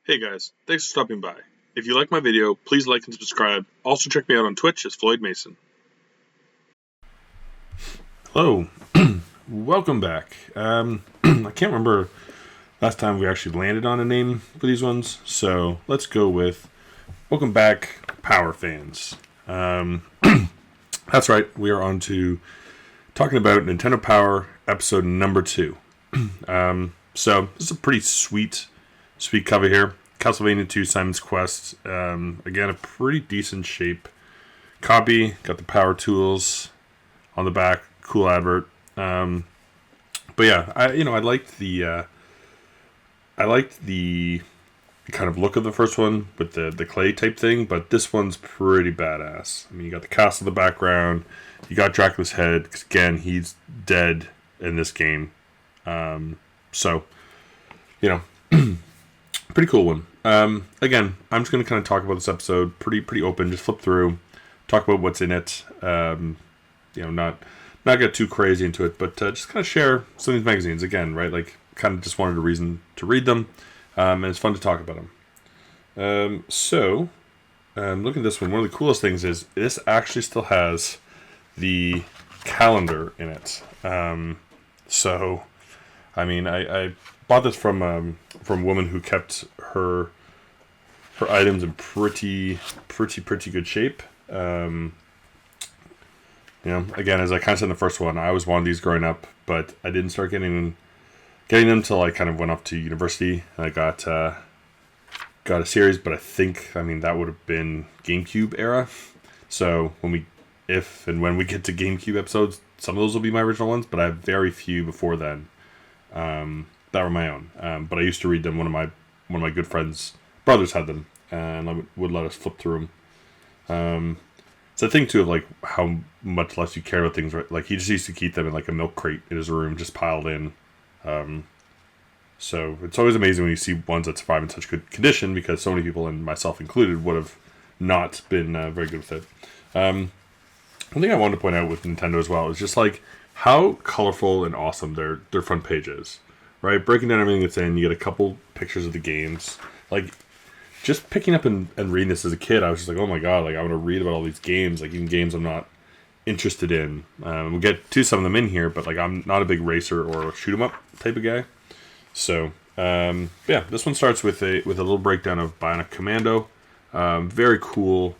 Hey guys, thanks for stopping by. If you like my video, please like and subscribe. Also check me out on Twitch as Floyd Mason. Hello, welcome back. I can't remember last time we actually landed on a name for these ones, so let's go with welcome back, Power fans. That's right, we are on to talking about Nintendo Power episode number 2. So this is a pretty sweet cover here. Castlevania 2 Simon's Quest. Again, a pretty decent shape copy. Got the power tools on the back. Cool advert. But yeah, I liked the kind of look of the first one with the clay type thing, but this one's pretty badass. I mean, you got the castle in the background. You got Dracula's head, because again, he's dead in this game. So, pretty cool one. Again, I'm just going to kind of talk about this episode pretty open. Just flip through, talk about what's in it. Not get too crazy into it, but just kind of share some of these magazines again, right? Like, kind of just wanted a reason to read them, and it's fun to talk about them. Looking at this one, one of the coolest things is this actually still has the calendar in it. I mean, I bought this from a woman who kept her items in pretty good shape. Again, as I kind of said in the first one, I always wanted these growing up, but I didn't start getting them until I kind of went off to university. And I got a series, but I think that would have been GameCube era. So when we get to GameCube episodes, some of those will be my original ones, but I have very few before then that were my own. But I used to read them. One of my good friends' brothers had them, and would let us flip through them. It's a thing too of like how much less you care about things, right? Like he just used to keep them in like a milk crate in his room, just piled in. So it's always amazing when you see ones that survive in such good condition, because so many people, and myself included, would have not been very good with it. One thing I wanted to point out with Nintendo as well is just like how colorful and awesome their front page is, right? Breaking down everything that's in, you get a couple pictures of the games. Like, just picking up and reading this as a kid, I was just like, oh my god, like I want to read about all these games, like even games I'm not interested in. We'll get to some of them in here, but like I'm not a big racer or shoot 'em up type of guy. So this one starts with a little breakdown of Bionic Commando. Very cool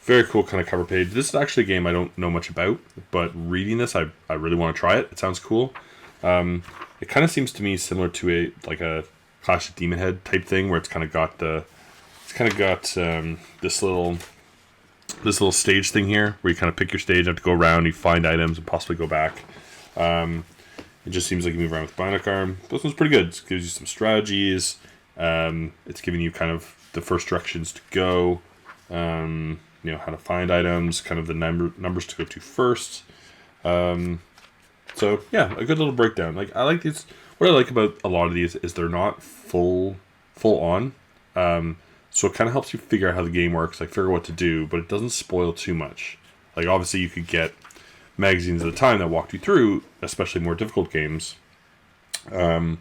kind of cover page. This is actually a game I don't know much about, but reading this, I really want to try it. It sounds cool. It kind of seems to me similar to a Clash of Demon Head type thing, where it's kind of got this little stage thing here, where you kind of pick your stage, have to go around, you find items, and possibly go back. It just seems like you move around with Bionic Arm. This one's pretty good. It gives you some strategies. It's giving you kind of the first directions to go. How to find items, kind of the numbers to go to first. So yeah, a good little breakdown. Like I like these. What I like about a lot of these is they're not full on. So it kind of helps you figure out how the game works, like figure out what to do, but it doesn't spoil too much. Like obviously you could get magazines at the time that walked you through, especially more difficult games. And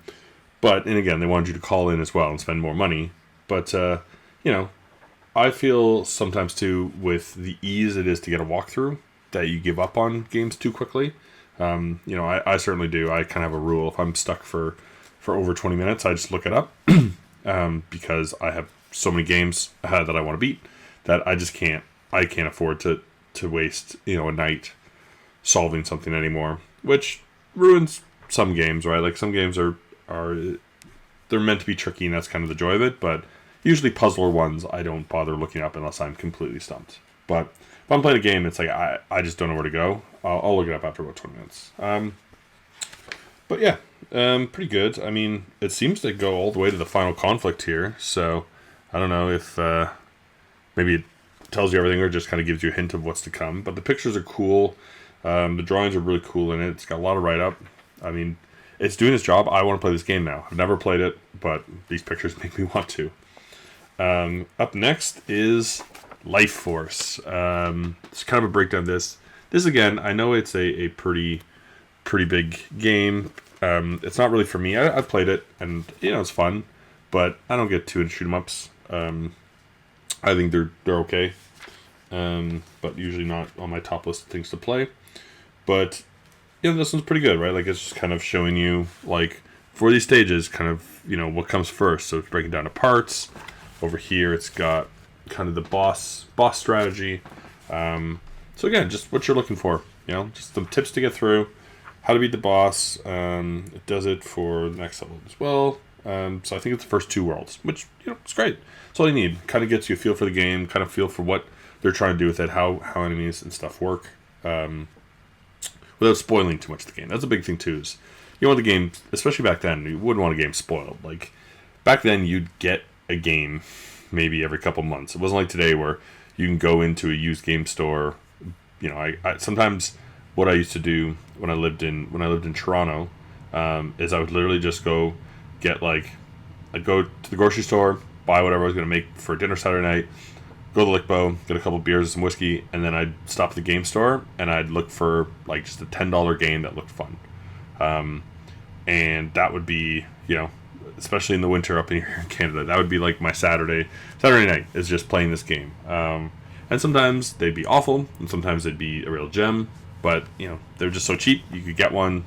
again, they wanted you to call in as well and spend more money. But I feel sometimes too, with the ease it is to get a walkthrough, that you give up on games too quickly. I certainly do. I kind of have a rule. If I'm stuck for over 20 minutes, I just look it up because I have so many games that I want to beat that I can't afford to waste a night solving something anymore, which ruins some games, right? Like some games are they're meant to be tricky, and that's kind of the joy of it, but usually puzzler ones I don't bother looking up unless I'm completely stumped. But if I'm playing a game, it's like I just don't know where to go. I'll look it up after about 20 minutes. But yeah, pretty good. I mean, it seems to go all the way to the final conflict here, so I don't know if maybe it tells you everything or just kind of gives you a hint of what's to come. But the pictures are cool. The drawings are really cool in it. It's got a lot of write-up. I mean, it's doing its job. I want to play this game now. I've never played it, but these pictures make me want to. Up next is Life Force. It's kind of a breakdown of this. This again, I know it's a pretty big game. It's not really for me. I've played it, and it's fun. but I don't get too into shoot 'em ups. I think they're okay, but usually not on my top list of things to play. But this one's pretty good, right? Like it's just kind of showing you like for these stages, kind of what comes first. So it's breaking down to parts. Over here, it's got kind of the boss strategy. So again, just what you're looking for. Just some tips to get through, how to beat the boss. It does it for the next level as well. So I think it's the first 2 worlds, which it's great. That's all you need. Kind of gets you a feel for the game, kind of feel for what they're trying to do with it, how enemies and stuff work, without spoiling too much of the game. That's a big thing too. Is you want the game, especially back then, you wouldn't want a game spoiled. Like back then, you'd get a game maybe every couple months. It wasn't like today where you can go into a used game store. I sometimes what I used to do when I lived in Toronto is I would literally just go get I'd go to the grocery store, buy whatever I was going to make for dinner Saturday night, go to the Lickbo, get a couple beers and some whiskey, and then I'd stop at the game store and I'd look for just a $10 game that looked fun, and that would be especially in the winter up in here in Canada, that would be like my Saturday night is just playing this game. And sometimes they'd be awful, and sometimes they'd be a real gem. But they're just so cheap. You could get one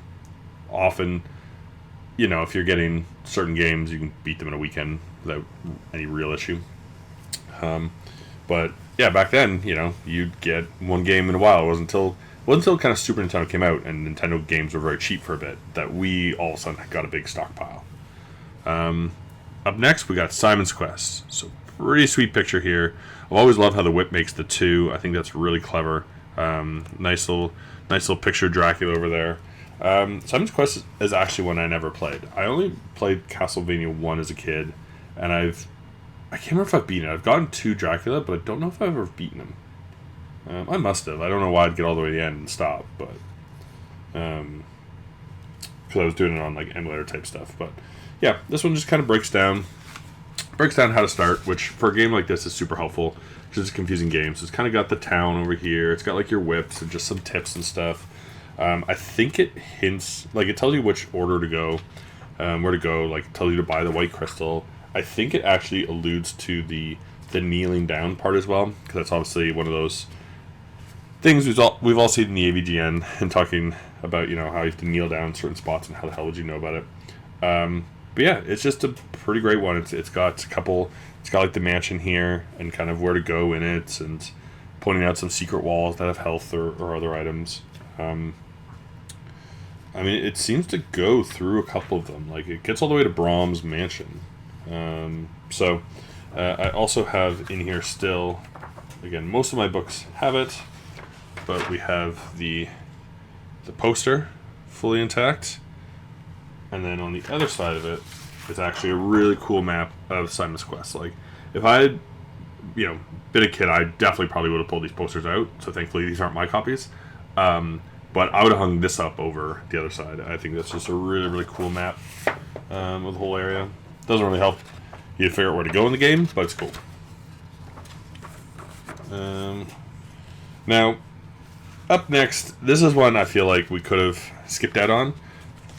often. If you're getting certain games, you can beat them in a weekend without any real issue. But yeah, back then, you'd get one game in a while. It wasn't until kind of Super Nintendo came out and Nintendo games were very cheap for a bit that we all of a sudden got a big stockpile. Up next, we got Simon's Quest. So pretty sweet picture here. I've always loved how the whip makes the 2. I think that's really clever. Nice little picture of Dracula over there. Simon's Quest is actually one I never played. I only played Castlevania 1 as a kid, and I can't remember if I've beaten it. I've gotten to Dracula, but I don't know if I've ever beaten him. I must have. I don't know why I'd get all the way to the end and stop, but because I was doing it on emulator type stuff. But yeah, this one just kind of breaks down how to start, which for a game like this is super helpful because it's a confusing game. So it's kind of got the town over here. It's got your whips and just some tips and stuff. I think it hints, it tells you which order to go, where to go. It tells you to buy the white crystal. I think it actually alludes to the kneeling down part as well, because that's obviously one of those things we've all seen in the AVGN and talking about how you have to kneel down in certain spots and how the hell would you know about it. But yeah, it's just a pretty great one. It's got the mansion here and kind of where to go in it, and pointing out some secret walls that have health or other items. It seems to go through a couple of them. It gets all the way to Brahms' mansion. I also have in here still, again, most of my books have it, but we have the poster fully intact. And then on the other side of it is actually a really cool map of Simon's Quest. If I had, been a kid, I definitely probably would have pulled these posters out. So thankfully these aren't my copies. But I would have hung this up over the other side. I think that's just a really, really cool map of the whole area. Doesn't really help you to figure out where to go in the game, but it's cool. Now, up next, this is one I feel like we could have skipped out on,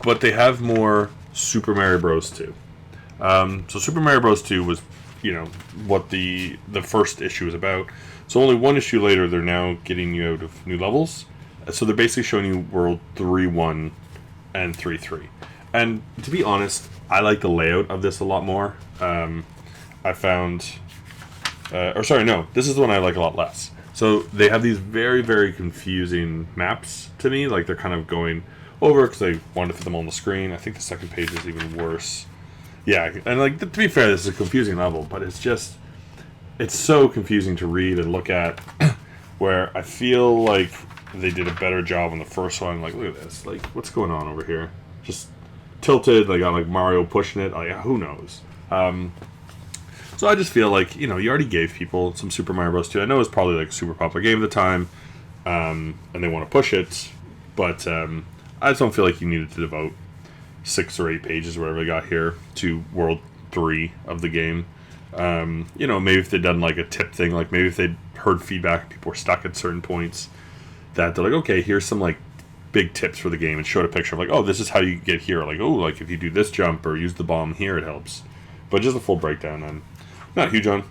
but they have more Super Mario Bros. 2. So Super Mario Bros. 2 was, what the first issue was about. So only one issue later, they're now getting you out of new levels. So they're basically showing you World 3-1 and 3-3. And to be honest, I like the layout of this a lot more. I found... this is the one I like a lot less. So they have these very, very confusing maps to me. They're kind of going over because they wanted to fit them on the screen. I think the second page is even worse. Yeah, and to be fair, this is a confusing level, but it's so confusing to read and look at, where I feel like they did a better job on the first one. Look at this. What's going on over here? Just tilted. They got Mario pushing it. Who knows? So I just feel you already gave people some Super Mario Bros. 2. I know it's probably a super popular game at the time, and they want to push it, but I just don't feel like you needed to devote 6 or 8 pages, or whatever they got here, to World 3 of the game. Maybe if they'd done a tip thing, maybe if they'd heard feedback, people were stuck at certain points, that they're okay, here's some big tips for the game, and showed a picture of oh, this is how you get here, if you do this jump or use the bomb here, it helps. But just a full breakdown, I'm not huge on.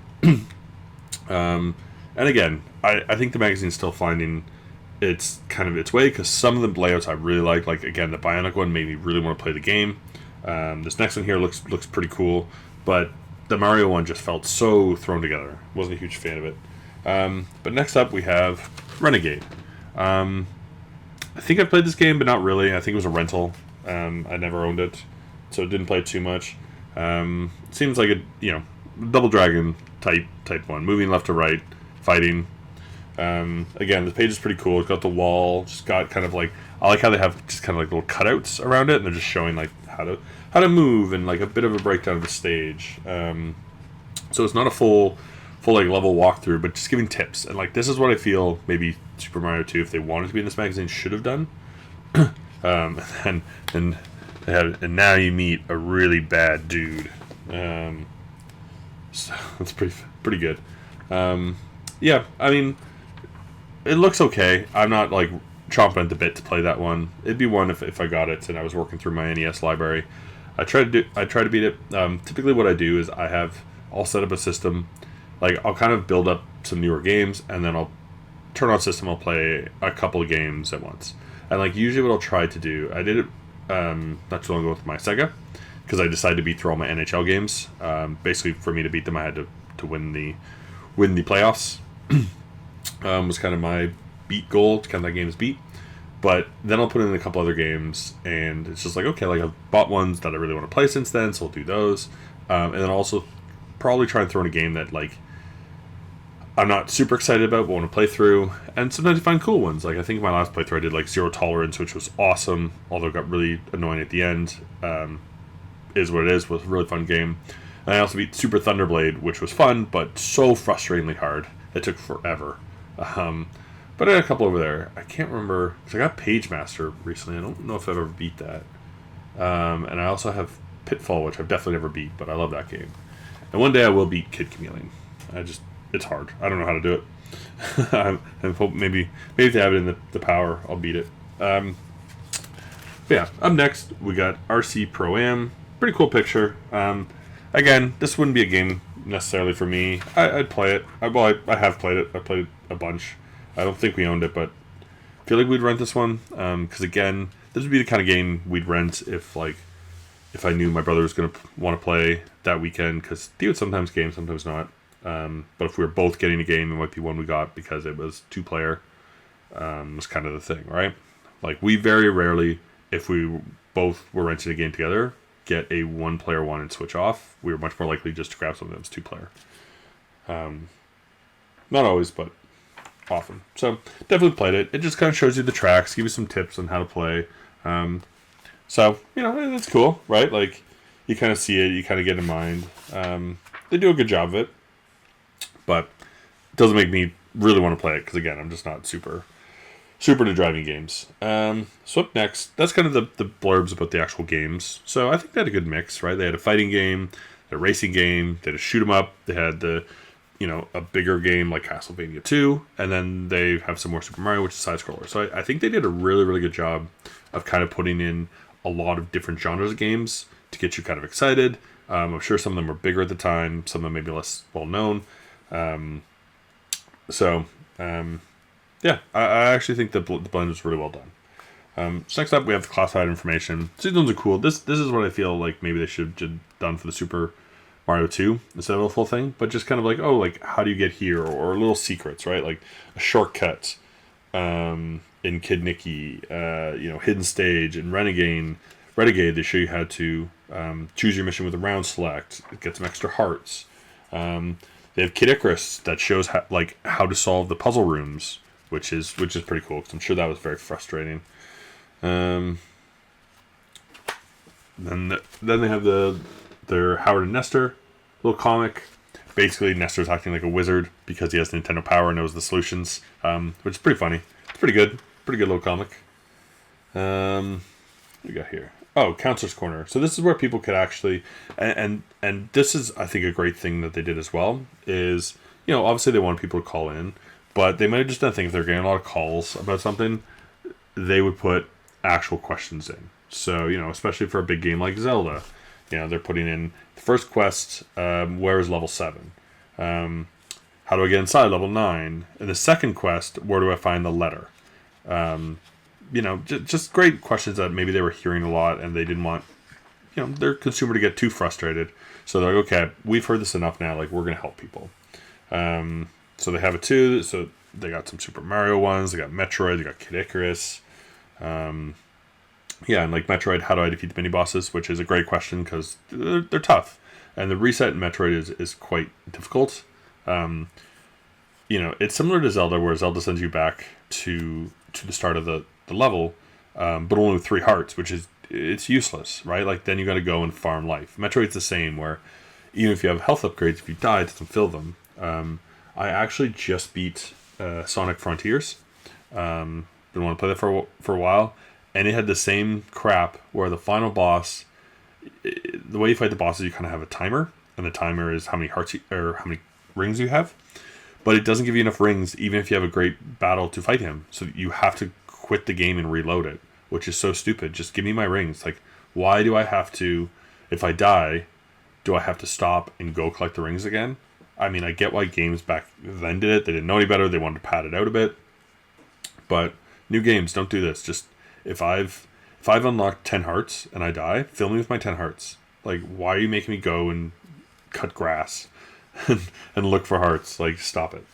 And again, I think the magazine's still finding its kind of its way, because some of the layouts I really like. Like, again, the Bionic one made me really want to play the game. This next one here looks pretty cool, but the Mario one just felt so thrown together. Wasn't a huge fan of it. But next up we have Renegade. I think I played this game, but not really. I think it was a rental. I never owned it, so didn't play it too much. Seems like a Double Dragon type one, moving left to right, fighting. Again, the page is pretty cool. It's got the wall. Just got kind of like, I like how they have just kind of like little cutouts around it, and they're just showing like how to move, and like a bit of a breakdown of the stage. So it's not a full like level walkthrough, but just giving tips. And like, this is what I feel maybe Super Mario 2, if they wanted to be in this magazine, should have done. And now you meet a really bad dude. So that's pretty good. Yeah, I mean, it looks okay. I'm not like chomping at the bit to play that one. It'd be one if I got it and I was working through my NES library. I try to beat it. Typically what I do is I'll set up a system. Like, I'll kind of build up some newer games, and then I'll turn on system. I'll play a couple of games at once. And like, usually what I'll try to do, I did it not too long ago with my Sega, because I decided to beat through all my NHL games. Basically, for me to beat them, I had to win the playoffs. Was kind of my beat goal, to kind of that game's beat. But then I'll put in a couple other games, and it's just like, okay, like, I've bought ones that I really want to play since then, so I'll do those. And then also probably try and throw in a game that, like, I'm not super excited about, but want to play through. And sometimes you find cool ones. Like, I think my last playthrough I did like Zero Tolerance, which was awesome, although it got really annoying at the end. Is what it is. Was a really fun game. And I also beat Super Thunderblade, which was fun, but so frustratingly hard. It took forever. But I had a couple over there. I can't remember, because I got Page Master recently. I don't know if I've ever beat that. And I also have Pitfall, which I've definitely never beat, but I love that game. And one day I will beat Kid Chameleon. It's hard. I don't know how to do it. I hope maybe if they have it in the power, I'll beat it. But yeah, up next we got RC Pro-Am. Pretty cool picture. Again, this wouldn't be a game necessarily for me. I'd play it. I have played it. I played it a bunch. I don't think we owned it, but I feel like we'd rent this one. Because again, this would be the kind of game we'd rent if I knew my brother was going to want to play that weekend. Because he would sometimes game, sometimes not. But if we were both getting a game, it might be one we got because it was 2-player. Was kind of the thing, right? Like, we very rarely, if we both were renting a game together, get a 1-player one and switch off. We were much more likely just to grab something that was 2-player. Not always, but often. So definitely played it. It just kind of shows you the tracks, give you some tips on how to play. So it's cool, right? Like, you kind of see it, you kind of get in mind. They do a good job of it, but it doesn't make me really want to play it because, again, I'm just not super into driving games. So up next, that's kind of the blurbs about the actual games. So I think they had a good mix, right? They had a fighting game, a racing game, they had a shoot 'em up, they had a bigger game like Castlevania 2, and then they have some more Super Mario, which is side-scroller. So I think they did a really, really good job of kind of putting in a lot of different genres of games to get you kind of excited. I'm sure some of them were bigger at the time, some of them maybe less well-known. Yeah, I actually think the blend was really well done. So next up, we have the classified information. So these ones are cool. This is what I feel like maybe they should have done for the Super Mario 2 instead of a full thing. But just kind of like, how do you get here? Or little secrets, right? Like a shortcut in Kid Nicky, hidden stage. In Renegade, they show you how to choose your mission with a round select. Get some extra hearts. They have Kid Icarus that shows how to solve the puzzle rooms, which is pretty cool, because I'm sure that was very frustrating. Then they have their Howard and Nestor little comic. Basically, Nestor's acting like a wizard because he has Nintendo Power and knows the solutions, which is pretty funny. It's pretty good little comic. What we got here? Oh, Counselor's Corner. So this is where people could actually, and this is, I think, a great thing that they did as well, is, obviously they want people to call in, but they might have just done a thing if they're getting a lot of calls about something, they would put actual questions in. So, especially for a big game like Zelda, they're putting in the first quest, where is level 7? How do I get inside level 9? And the second quest, where do I find the letter? Just great questions that maybe they were hearing a lot and they didn't want, their consumer to get too frustrated. So they're like, okay, we've heard this enough now. Like, we're going to help people. So they have it too. So they got some Super Mario ones. They got Metroid. They got Kid Icarus. And like Metroid, how do I defeat the mini bosses? Which is a great question because they're tough. And the reset in Metroid is quite difficult. It's similar to Zelda, where Zelda sends you back to the start of the level, but only with 3 hearts, which is, it's useless, right? Like, then you got to go and farm life. Metroid's the same, where even if you have health upgrades, if you die, it doesn't fill them. I actually just beat Sonic Frontiers. Been wanting to play that for a while, and it had the same crap where the final boss, the way you fight the bosses, you kind of have a timer, and the timer is how many hearts or how many rings you have. But it doesn't give you enough rings, even if you have a great battle to fight him. So you have to quit the game and reload it, which is so stupid. Just give me my rings. Like, why do I have to, if I die, do I have to stop and go collect the rings again? I mean, I get why games back then did it. They didn't know any better. They wanted to pad it out a bit. But new games, don't do this. Just, if I've unlocked 10 hearts and I die, fill me with my 10 hearts. Like, why are you making me go and cut grass and look for hearts? Like, stop it.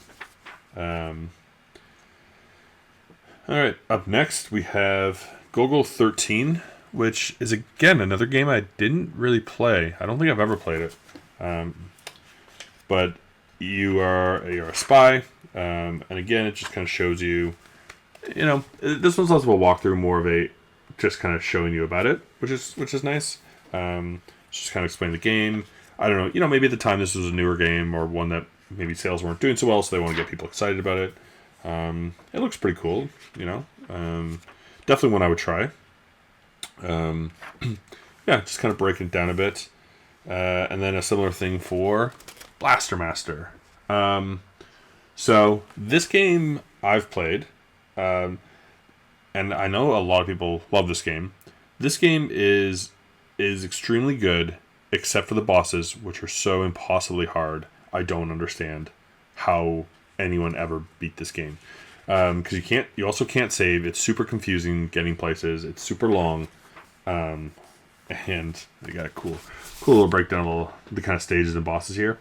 Alright, up next we have Golgo 13, which is again another game I didn't really play. I don't think I've ever played it. But you're a spy, and again, it just kind of shows you, this one's less of a walkthrough, more of a just kind of showing you about it, which is nice. Just kind of explain the game. I don't know, maybe at the time this was a newer game or one that maybe sales weren't doing so well, so they want to get people excited about it. It looks pretty cool, definitely one I would try. Just kind of breaking it down a bit. And then a similar thing for Blaster Master. So this game I've played, and I know a lot of people love this game. This game is extremely good, except for the bosses, which are so impossibly hard. I don't understand how anyone ever beat this game. Because you also can't save. It's super confusing getting places. It's super long. And they got a cool little breakdown of the kind of stages and bosses here.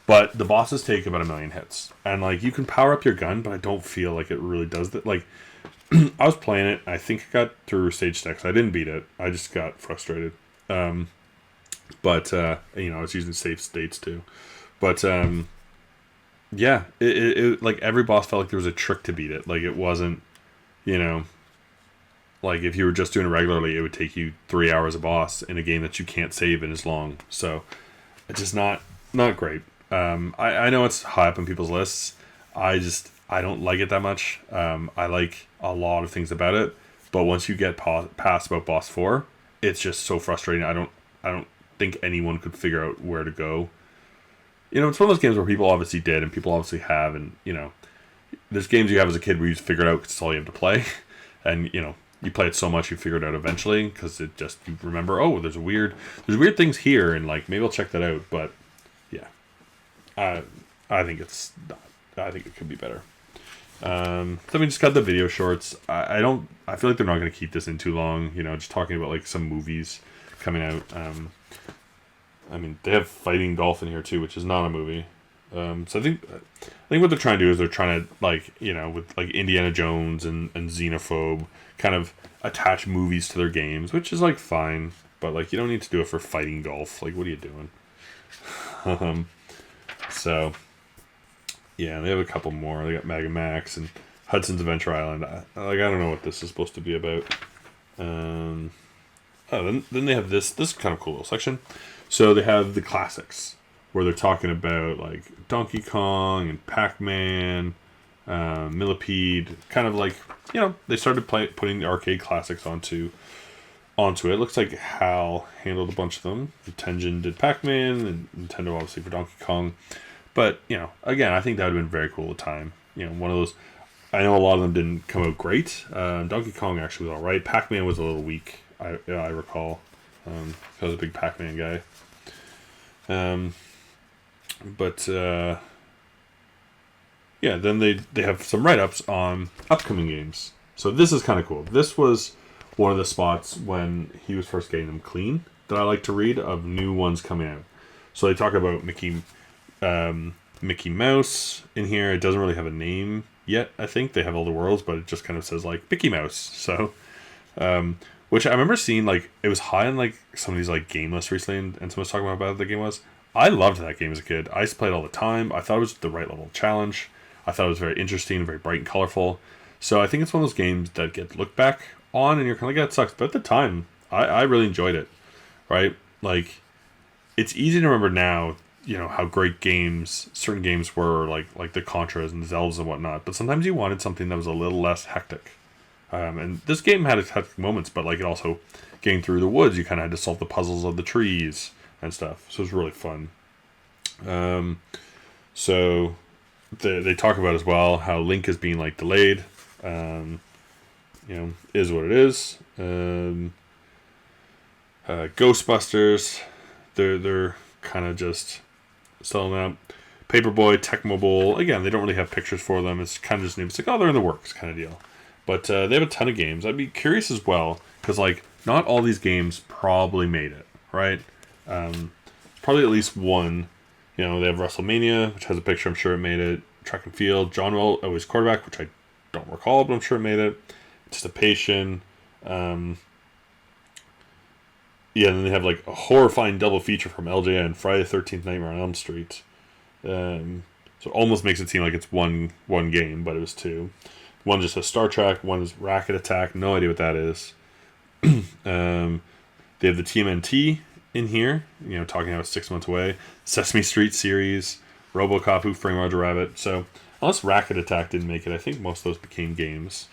But the bosses take about 1,000,000 hits. And like, you can power up your gun, but I don't feel like it really does that. Like, I was playing it. I think I got through stage 6. I didn't beat it. I just got frustrated. But I was using safe states too. But it like every boss felt like there was a trick to beat it. Like, it wasn't, like if you were just doing it regularly, it would take you 3 hours a boss in a game that you can't save and is long. So it's just not great. I know it's high up on people's lists. I don't like it that much. I like a lot of things about it, but once you get past about boss 4, it's just so frustrating. I don't think anyone could figure out where to go. It's one of those games where people obviously did, and people obviously have, and there's games you have as a kid where you just figure it out because it's all you have to play, and you play it so much you figure it out eventually because you remember, oh, there's weird things here, and like, maybe I'll check that out. But yeah, I think I think it could be better. So we just got the video shorts. I feel like they're not going to keep this in too long. Just talking about like some movies coming out. I mean, they have Fighting Golf in here too, which is not a movie. So I think what they're trying to do is they're trying to, like, with like Indiana Jones and Xenophobe, kind of attach movies to their games, which is like fine, but like, you don't need to do it for Fighting Golf. Like, what are you doing? So yeah, they have a couple more. They got Mega Max and Hudson's Adventure Island. I don't know what this is supposed to be about. Then they have this kind of cool little section. So they have the classics, where they're talking about like Donkey Kong and Pac-Man, Millipede, kind of like, they started putting the arcade classics onto it. It looks like HAL handled a bunch of them. Tengen did Pac-Man, and Nintendo obviously for Donkey Kong. But, again, I think that would have been very cool at the time. One of those, I know a lot of them didn't come out great. Donkey Kong actually was alright. Pac-Man was a little weak, I recall. I was a big Pac-Man guy. But yeah, then they have some write-ups on upcoming games. So this is kind of cool. This was one of the spots when he was first getting them clean that I like to read of new ones coming out. So they talk about Mickey Mouse in here. It doesn't really have a name yet. I think they have all the worlds, but it just kind of says like Mickey Mouse. So, which I remember seeing, like, it was high on like some of these like game lists recently, and someone was talking about how bad the game was. I loved that game as a kid. I used to play it all the time. I thought it was the right level of challenge. I thought it was very interesting, very bright and colorful. So I think it's one of those games that get looked back on, and you're kind of like, yeah, it sucks. But at the time, I really enjoyed it. Right? Like, it's easy to remember now, how great certain games were, like the Contras and the Zeldas and whatnot. But sometimes you wanted something that was a little less hectic. And this game had its hectic moments, but like it also, getting through the woods, you kind of had to solve the puzzles of the trees and stuff. So it was really fun. So they talk about as well how Link is being like delayed. Is what it is. Ghostbusters, they're kind of just selling out. Paperboy, Tecmo Bowl, again, they don't really have pictures for them. It's kind of just names like, oh, they're in the works kind of deal. But they have a ton of games. I'd be curious as well, because like not all these games probably made it, right? Probably at least one. They have WrestleMania, which has a picture. I'm sure it made it. Track and field. John Will always quarterback, which I don't recall, but I'm sure it made it. Anticipation. Yeah, and then they have like a horrifying double feature from LJN, Friday the 13th Nightmare on Elm Street. So it almost makes it seem like it's one game, but it was two. One just says Star Trek, one is Racket Attack, no idea what that is. They have the TMNT in here, talking about 6 months away. Sesame Street series, RoboCop, Who Framed Roger Rabbit. So unless Racket Attack didn't make it, I think most of those became games.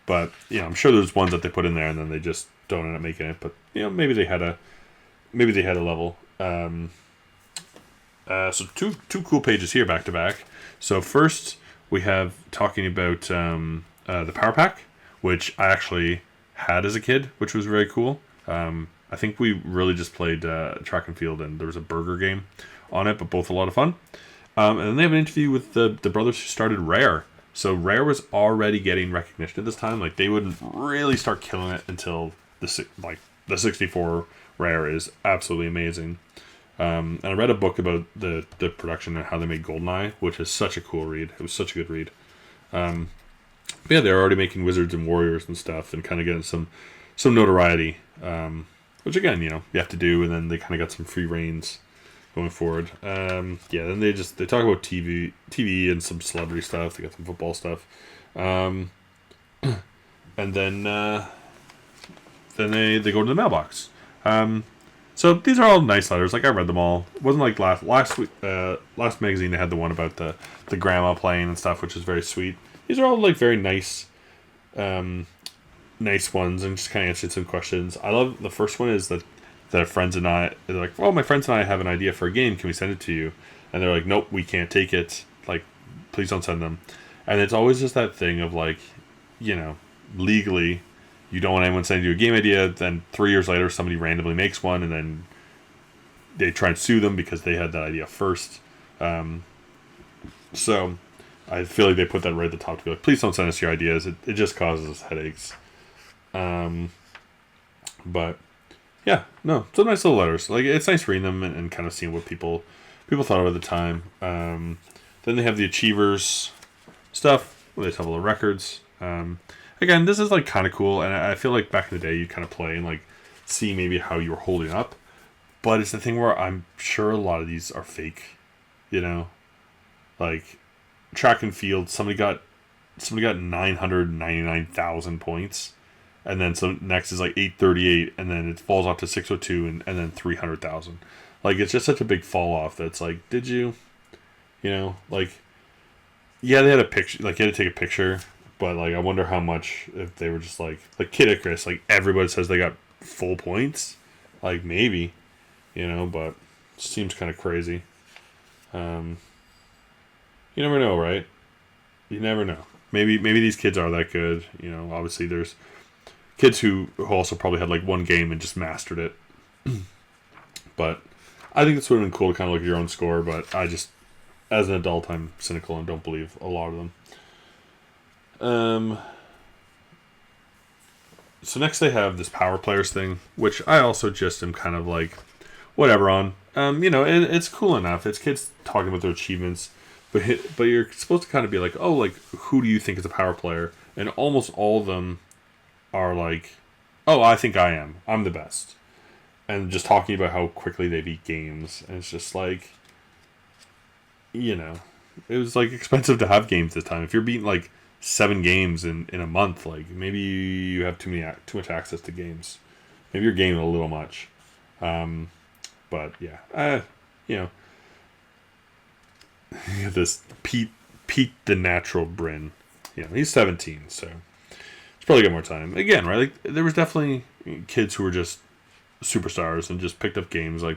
But I'm sure there's ones that they put in there and then they just don't end up making it. But maybe they had a level. So two cool pages here back to back. So first we have talking about the Power Pack, which I actually had as a kid, which was very cool. I think we really just played track and field, and there was a burger game on it, but both a lot of fun. And then they have an interview with the brothers who started Rare. So Rare was already getting recognition at this time. Like, they wouldn't really start killing it until the 64 Rare is absolutely amazing. And I read a book about the production and how they made GoldenEye, which is such a cool read. It was such a good read. But yeah, they're already making Wizards and Warriors and stuff, and kind of getting some notoriety. Which again, you have to do, and then they kind of got some free reins going forward. Then they talk about TV and some celebrity stuff. They got some football stuff, and then they go to the mailbox. So these are all nice letters. Like, I read them all. It wasn't like last week. Last magazine they had the one about the grandma playing and stuff, which is very sweet. These are all like very nice. Nice ones, and just kind of answered some questions. I love the first one is that they're like, well, my friends and I have an idea for a game. Can we send it to you? And they're like, nope, we can't take it. Like, please don't send them. And it's always just that thing of like, legally, you don't want anyone sending you a game idea. Then 3 years later, somebody randomly makes one, and then they try and sue them because they had that idea first. So I feel like they put that right at the top to be like, please don't send us your ideas. It just causes us headaches. But yeah, no, it's a nice little letters. Like, it's nice reading them and kind of seeing what people thought of at the time. Then they have the Achievers stuff where they tell all the records. Again, this is like kind of cool, and I feel like back in the day you'd kind of play and like see maybe how you were holding up. But it's the thing where I'm sure a lot of these are fake. Like track and field, somebody got 999,000 points. And then so next is like 838, and then it falls off to 602, and then 300,000. Like, it's just such a big fall off that's like, did you? Like, yeah, they had a picture, like, you had to take a picture, but like, I wonder how much if they were just like Kid Icarus, like, everybody says they got full points. Like, maybe, but it seems kind of crazy. You never know, right? You never know. Maybe these kids are that good. Obviously there's kids who also probably had like one game and just mastered it. But I think it's would have been cool to kind of look at your own score, but I just, as an adult, I'm cynical and don't believe a lot of them. So next they have this Power Players thing, which I also just am kind of like, whatever on. It's cool enough. It's kids talking about their achievements, but you're supposed to kind of be like, oh, like, who do you think is a power player? And almost all of them are like, oh, I think I am. I'm the best. And just talking about how quickly they beat games. And it's just like, it was like expensive to have games this time. If you're beating like 7 games in a month, like maybe you have too much access to games. Maybe you're gaming a little much. But yeah, this Pete the Natural Bryn. He's 17, so he's probably got more time. Again, right? Like there was definitely kids who were just superstars and just picked up games like,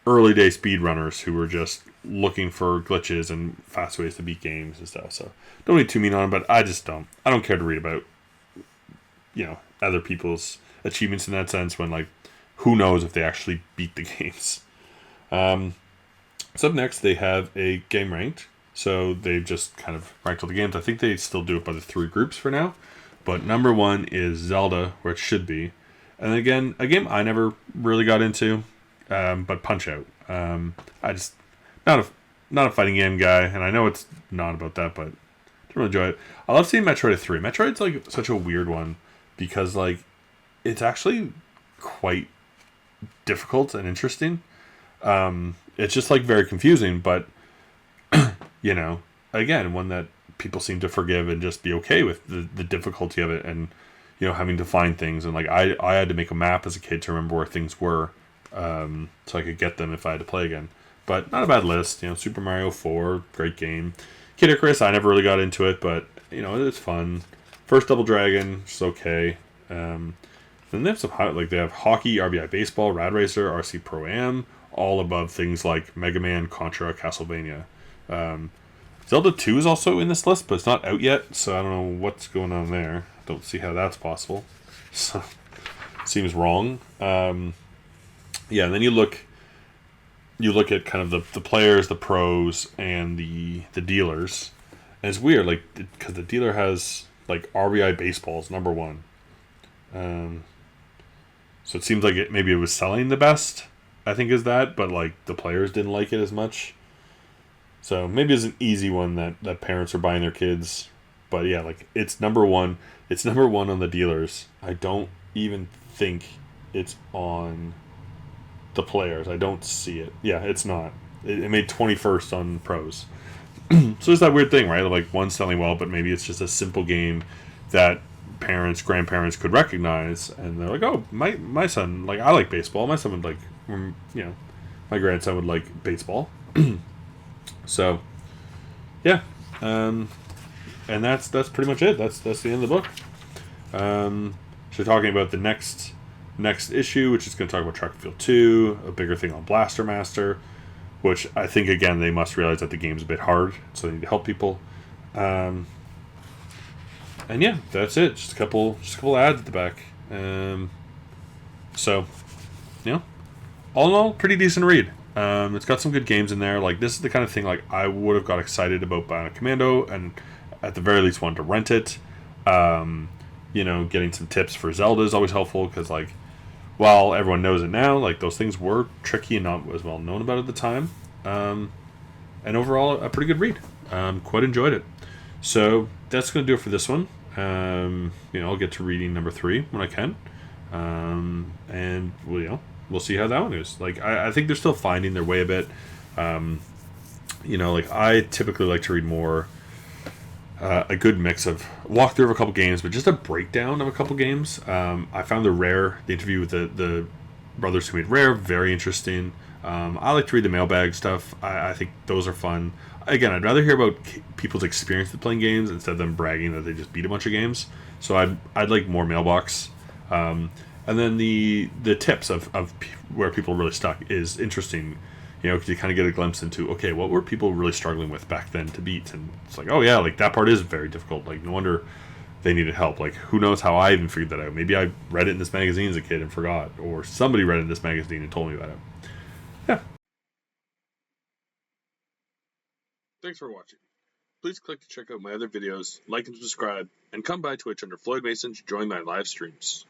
early day speedrunners who were just looking for glitches and fast ways to beat games and stuff. So don't be too mean on them, but I don't care to read about, other people's achievements in that sense when, like, who knows if they actually beat the games. So up next, they have a game ranked. So they've just kind of ranked all the games. I think they still do it by the 3 groups for now. But number 1 is Zelda, where it should be. And again, a game I never really got into, but Punch-Out. I just not a fighting game guy, and I know it's not about that, but I didn't really enjoy it. I love seeing Metroid 3. Metroid's like such a weird one because like it's actually quite difficult and interesting. It's just like very confusing, but again, one that people seem to forgive and just be okay with the difficulty of it, and having to find things, and like I had to make a map as a kid to remember where things were, so I could get them if I had to play again. But not a bad list. Super Mario 4, great game. Kid Icarus, I never really got into it, but it's fun. First Double Dragon, it's okay. Then they have some they have hockey, RBI baseball, Rad Racer, RC Pro Am, all above things like Mega Man, Contra, Castlevania. Zelda 2 is also in this list, but it's not out yet, so I don't know what's going on there. Don't see how that's possible. So, seems wrong. And then you look at kind of the players, the pros, and the dealers. And it's weird, like, because the dealer has, like, RBI baseballs, number 1. So it seems like maybe it was selling the best, I think, is that, but, like, the players didn't like it as much. So maybe it's an easy one that parents are buying their kids. But yeah, like, it's number 1. It's number 1 on the dealers. I don't even think it's on the players. I don't see it. Yeah, it's not. It made 21st on pros. So there's that weird thing, right? Like, one's selling well, but maybe it's just a simple game that parents, grandparents could recognize, and they're like, oh, my son, like, I like baseball. My son would like, my grandson would like baseball. So, yeah. And that's pretty much it. That's the end of the book. So talking about the next issue, which is going to talk about Track and Field 2, a bigger thing on Blaster Master, which I think, again, they must realize that the game's a bit hard, so they need to help people. And yeah, that's it. Just a couple ads at the back. So, all in all, pretty decent read. It's got some good games in there. Like, this is the kind of thing, like, I would have got excited about Bionic Commando, and at the very least wanted to rent it. Getting some tips for Zelda is always helpful, because, like, while everyone knows it now, like, those things were tricky and not as well known about at the time. And overall, a pretty good read. Quite enjoyed it. So that's going to do it for this one. I'll get to reading number 3 when I can. And we'll see how that one is. Like, I think they're still finding their way a bit. Like, I typically like to read more a good mix of walkthrough of a couple games, but just a breakdown of a couple games. I found the interview with the brothers who made Rare very interesting. I like to read the mailbag stuff. I think those are fun. Again, I'd rather hear about people's experience with playing games instead of them bragging that they just beat a bunch of games. So I'd like more mailbox. And then the tips of where people are really stuck is interesting. Because you kind of get a glimpse into, okay, what were people really struggling with back then to beat? And it's like, oh yeah, like, that part is very difficult. Like, no wonder they needed help. Like, who knows how I even figured that out? Maybe I read it in this magazine as a kid and forgot, or somebody read it in this magazine and told me about it. Yeah. Thanks for watching. Please click to check out my other videos, like and subscribe, and come by Twitch under Floyd Mason to join my live streams.